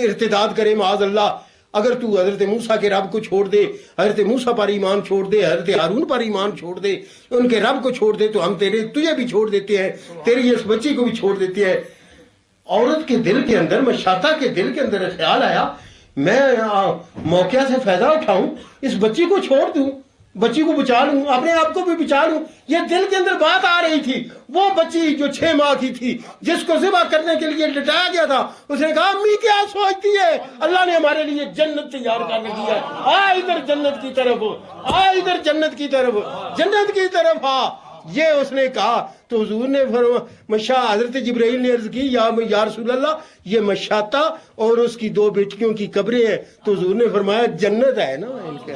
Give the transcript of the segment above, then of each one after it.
ارتداد کرے معاذ اللہ. اگر تو حضرت موسیٰ کے رب کو چھوڑ دے، حضرت موسیٰ پر ایمان چھوڑ دے، حضرت ہارون پر ایمان چھوڑ دے، ان کے رب کو چھوڑ دے، تو ہم تجھے بھی چھوڑ دیتے ہیں، تیری اس بچی کو بھی چھوڑ دیتے ہیں. عورت کے دل کے اندر، مشاطہ کے دل کے اندر خیال آیا میں موقع سے فائدہ اٹھاؤں، اس بچی کو چھوڑ دوں، بچی کو بچا لوں، اپنے آپ کو بھی بچا لوں. یہ دل کے اندر بات آ رہی تھی. وہ بچی جو 6 ماہ کی تھی، جس کو ذبح کرنے کے لیے لٹایا گیا تھا، اس نے کہا امی کیا سوچتی ہے، اللہ نے ہمارے لیے جنت تیار کر دی ہے، آ ادھر جنت کی طرف، آ ادھر جنت کی طرف، جنت کی طرف آ. یہ اس نے کہا تو حضور نے حضرت جبرائیل نے عرض کی یا رسول اللہ یہ مشاطہ اور اس کی 2 بیٹیوں کی قبریں ہیں. تو حضور نے فرمایا جنت ہے نا ان کے،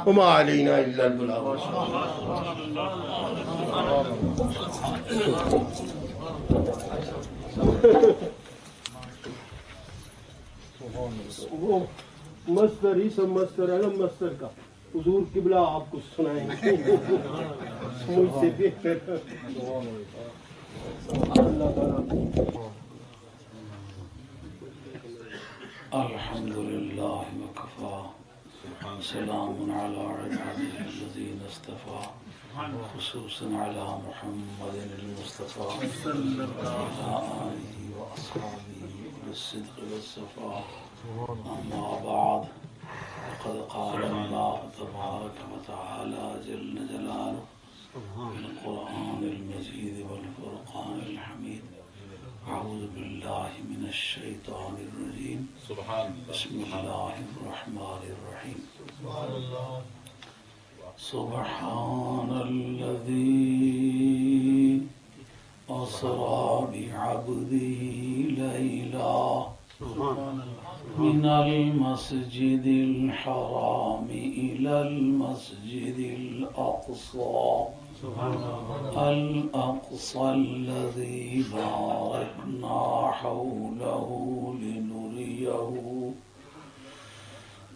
وما علینا الا البلاغ. وہ مصدر ہی سب مصدر علم مصدر کا حضور قبلہ آپ کو سنائیں گے مجھ سے بہتر. الحمدللہ وکفا سلام علی عباده الذین اصطفى خصوصا علی محمد المصطفى وعلى آلہ واصحابہ بالصدق والصفاء. اما بعد فقد قال اللہ تبارک وتعالی جل جلالہ في القرآن المجید والفرقان الحمید. اعوذ باللہ من الشیطان الرجیم. بسم اللہ الرحمن الرحیم. سبحان الذی اسری بعبده لیلا من المسجد الحرام إلى المسجد الأقصى الذي باركنا حوله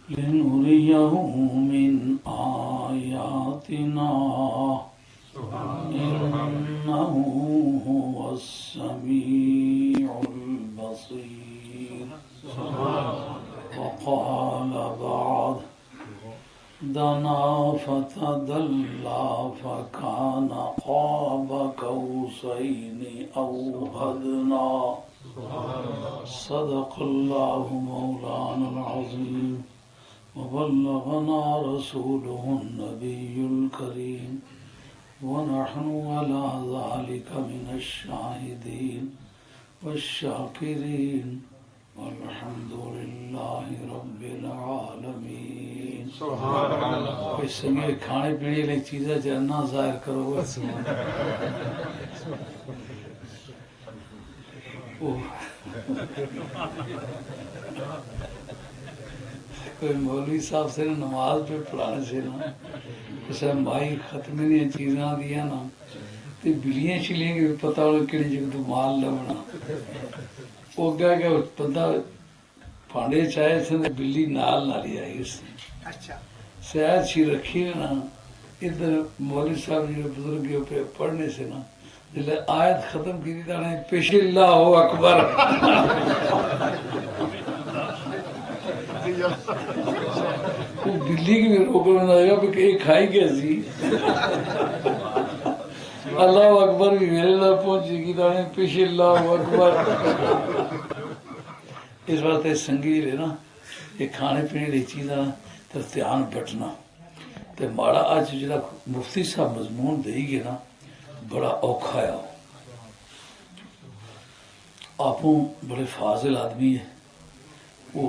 لنريه من آياتنا إنه هو السميع البصير. وقال بعد دنا فتدلى فكان قاب قوسين أو أدنى. صدق الله مولانا العظيم وبلغنا رسوله النبي الكريم ونحن على ذلك من الشاهدين والشاكرين والحمد للہ رب العالمین. کوئی سنگے کھانے پینے والی چیزیں جنہ ظاہر کرو. کوئی مولوی صاحب سے نماز پہ پڑھانے سے نا اسے مائی ختم دیا چیزاں دیا نا تو بلیاں چلیاں کہ پتہ ہونا کہڑی جگہ تو مال لبنا. وہ کہا کہ بندہ پانڈے چاہے تھے بلی نال نہ لیا اس نے سیاد چھی رکھی ہے نا. ادھر مولوی صاحب جو بزرگ پہ پڑھنے سے نا جب آیت ختم کی تھی تو پیش اللہ اکبر. وہ بلی کی بھی روکنا لگا کہ کہیں کھائی کیسی. اللہ اکبر بھی میرے لئے پہنچی کی تو پیش اللہ اکبر. اس بات سنگی رہے نا یہ کھانے پینے کی چیزاں تو دھیان بٹنا تو ماڑا اج جا مفتی صاحب مضمون دے گے نا بڑا اوکھا ہے. آپ بڑے فاضل آدمی ہے وہ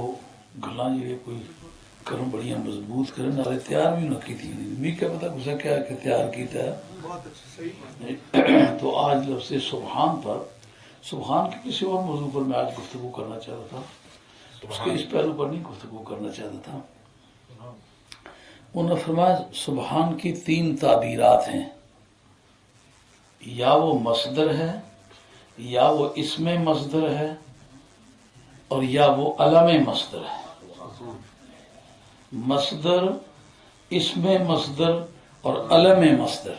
گلاں جی کوئی کروں بڑیاں مضبوط کریں نالے تیار بھی نہ کی تھی. میں کیا پتا کسا کیا کہ تیار کیتا ہے. تو آج لفظ سبحان پر سبحان کے کسی اور موضوع پر میں آج گفتگو کرنا چاہتا تھا. اس کے اس پہلو پر نہیں گفتگو کرنا چاہتا تھا. انہوں نے فرمایا سبحان کی 3 تعبیرات ہیں. یا وہ مصدر ہے یا وہ اسم مصدر ہے اور یا وہ علم مصدر ہے. مصدر اسم مصدر اور علم مصدر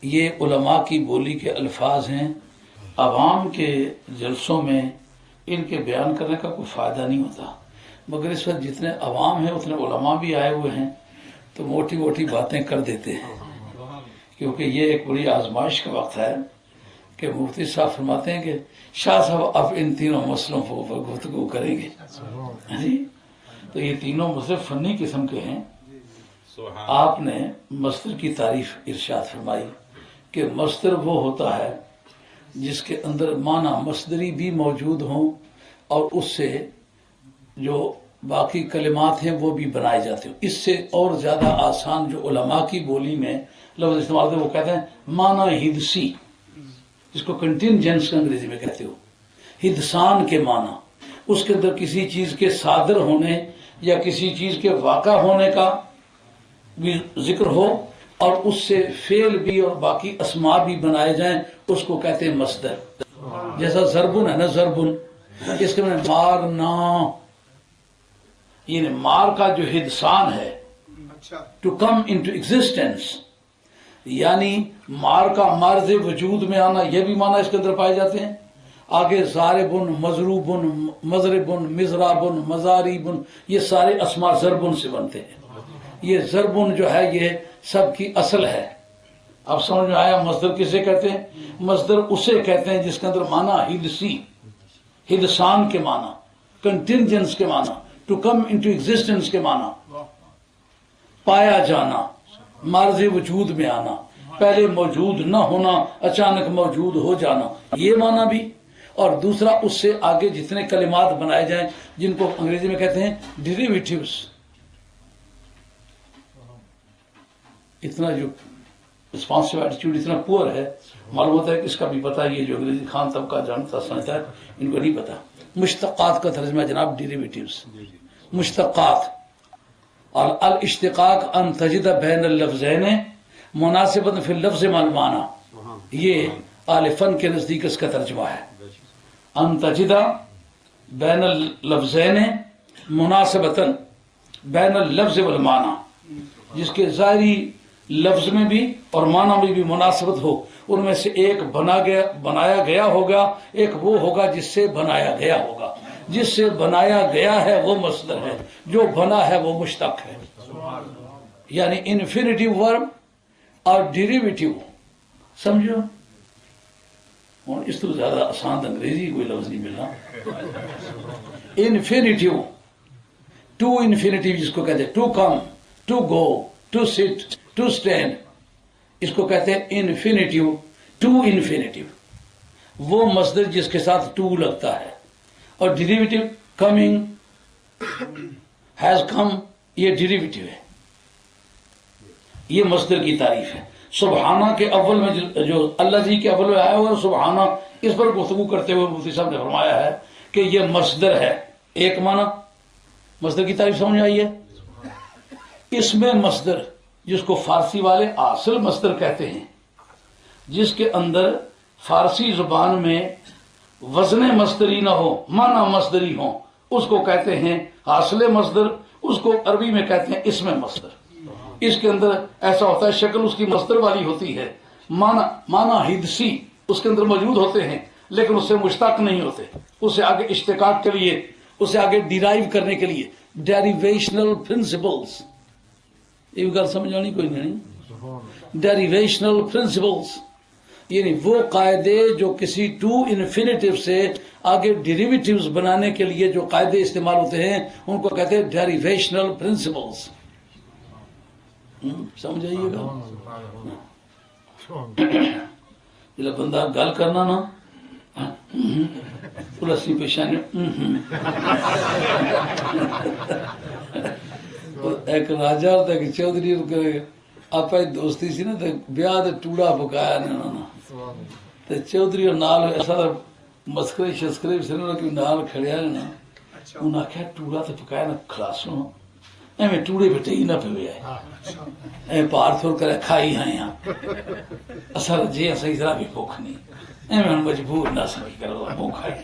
یہ علماء کی بولی کے الفاظ ہیں. عوام کے جلسوں میں ان کے بیان کرنے کا کوئی فائدہ نہیں ہوتا، مگر اس وقت جتنے عوام ہیں اتنے علماء بھی آئے ہوئے ہیں تو موٹی موٹی باتیں کر دیتے ہیں، کیونکہ یہ ایک بڑی آزمائش کا وقت ہے کہ مفتی صاحب فرماتے ہیں کہ شاہ صاحب اب ان تینوں مسئلوں پر گفتگو کریں گے جی۔ تو یہ تینوں مسئلے فنی قسم کے ہیں۔ آپ نے مصدر کی تعریف ارشاد فرمائی کہ مصدر وہ ہوتا ہے جس کے اندر معنی مصدری بھی موجود ہوں اور اس سے جو باقی کلمات ہیں وہ بھی بنائے جاتے ہوں۔ اس سے اور زیادہ آسان جو علماء کی بولی میں لفظ استعمال ہوتے ہیں وہ کہتے ہیں معنی حدثی، جس کو کنٹینجنس انگریزی میں کہتے ہو، حدثان کے معنی، اس کے اندر کسی چیز کے صادر ہونے یا کسی چیز کے واقع ہونے کا بھی ذکر ہو اور اس سے فعل بھی اور باقی اسماء بھی بنائے جائیں، اس کو کہتے ہیں مصدر۔ جیسا ضربن ہے نا، ضربن اس کے معنی مارنا، یعنی مار کا جو حدثان ہے ٹو کم انٹو ایگزسٹنس، یعنی مار کا مرض وجود میں آنا، یہ بھی معنی اس کے اندر پائے جاتے ہیں۔ آگے ضاربن، مضروبن، مضربن، مضرابن، مضاریبن، یہ سارے اسماء ضربن سے بنتے ہیں۔ یہ ضربن جو ہے یہ سب کی اصل ہے۔ اب سمجھ میں آیا مصدر کسے کہتے ہیں؟ مصدر اسے کہتے ہیں جس کے اندر معنی حدثی، حدثان کے معنی، کنٹینجنس کے معنی، ٹو کم انٹو ایگزسٹنس کے معنی، پایا جانا، مارز وجود میں آنا، پہلے موجود نہ ہونا، اچانک موجود ہو جانا، یہ معنی بھی۔ اور دوسرا اس سے آگے جتنے کلمات بنائے جائیں جن کو انگریزی میں کہتے ہیں ڈیریویٹیوز۔ اتنا جو رسپانسو ایٹیٹیوڈ اتنا پور ہے، معلوم ہوتا ہے کہ اس کا بھی پتہ، یہ جو انگریزی خان طبقہ جانتا سمجھتا ہے ان کو نہیں پتا۔ مشتقات کا ترجمہ جناب ڈیریویٹیوز، مشتقات۔ اور الاشتقاق ان تجد بین اللفظین مناسبت فی اللفظ مع المعنی، یہ اہل فن کے نزدیک اس کا ترجمہ ہے۔ ان تجد بین اللفظین مناسبتا بین اللفظ والمعنی، جس کے ظاہری لفظ میں بھی اور معنی میں بھی مناسبت ہو، ان میں سے ایک بنایا گیا ہوگا، ایک وہ ہوگا جس سے بنایا گیا ہوگا۔ جس سے بنایا گیا ہے وہ مصدر ہے، جو بنا ہے وہ مشتق ہے۔ یعنی انفینیٹیو ورب اور ڈیریویٹیو، سمجھو؟ اور اس تو زیادہ آسان انگریزی کوئی لفظ نہیں ملنا۔ انفینیٹیو، ٹو انفینیٹیو جس کو کہتے ہیں، to come, to go, to sit, to stand, اس کو کہتے ہیں انفینیٹیو، ٹو انفینیٹیو، وہ مصدر جس کے ساتھ ٹو لگتا ہے۔ اور ڈیریویٹیو کمنگ، ہیز کم، یہ ڈیریویٹیو ہے۔ یہ مصدر کی تعریف ہے۔ سبحانہ کے اول میں جو اللہ جی کے اول میں آیا ہوا سبحانہ، اس پر گفتگو کرتے ہوئے مفتی صاحب نے فرمایا ہے کہ یہ مصدر ہے۔ ایک معنی مصدر کی تعریف سمجھ آئی ہے۔ اس میں مصدر جس کو فارسی والے اصل مصدر کہتے ہیں، جس کے اندر فارسی زبان میں وزن مصدری نہ ہو، معنی مصدری ہو، اس کو کہتے ہیں حاصل مصدر، اس کو عربی میں کہتے ہیں اسم مصدر۔ اس کے اندر ایسا ہوتا ہے شکل اس کی مصدر والی ہوتی ہے، معنی حدثی اس کے اندر موجود ہوتے ہیں لیکن اس سے مشتق نہیں ہوتے، اسے آگے اشتقاق کے لیے، اسے آگے ڈیرائیو کرنے کے لیے ڈیریویشنل پرنسپلز، یہ گل سمجھ آنی کوئی نہیں، ڈیریویشنل پرنسپلز یعنی وہ قاعدے جو کسی ٹو انفینیٹیو سے آگے ڈیریویٹیوز بنانے کے لیے جو قاعدے استعمال ہوتے ہیں ان کو کہتے ہیں ڈیریویشنل پرنسپلز۔ سمجھ آئیے گا؟ جب بندہ گل کرنا نا پلسی پیشانی، ایک راجا اور ایک چودھری آپ دوستی سی نا تو بیاہ دے ٹوڑا پکایا نے انہوں نے، چودھری اور نال ایسا مسکرے شسکرے سے نال کھڑیا نے نا، انہوں نے آخیا ٹوڑا تو پکایا نا خلاصوں ایویں ٹوڑے پہ ٹئی نہ پوے آئے پار تھوڑ کر کھائی ہیں یہاں اصل جی اصل ذرا بھی بھوک نہیں ایویں ہم مجبور نہ سمجھ کر وہ کھائی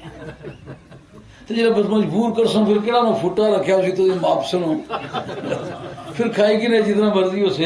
تو جب بس مجبور کر سوں پھر کہڑا نو پھٹا رکھا اسی تو معاف سنو پھر کھائی کہ نہیں جتنا مرضی اسے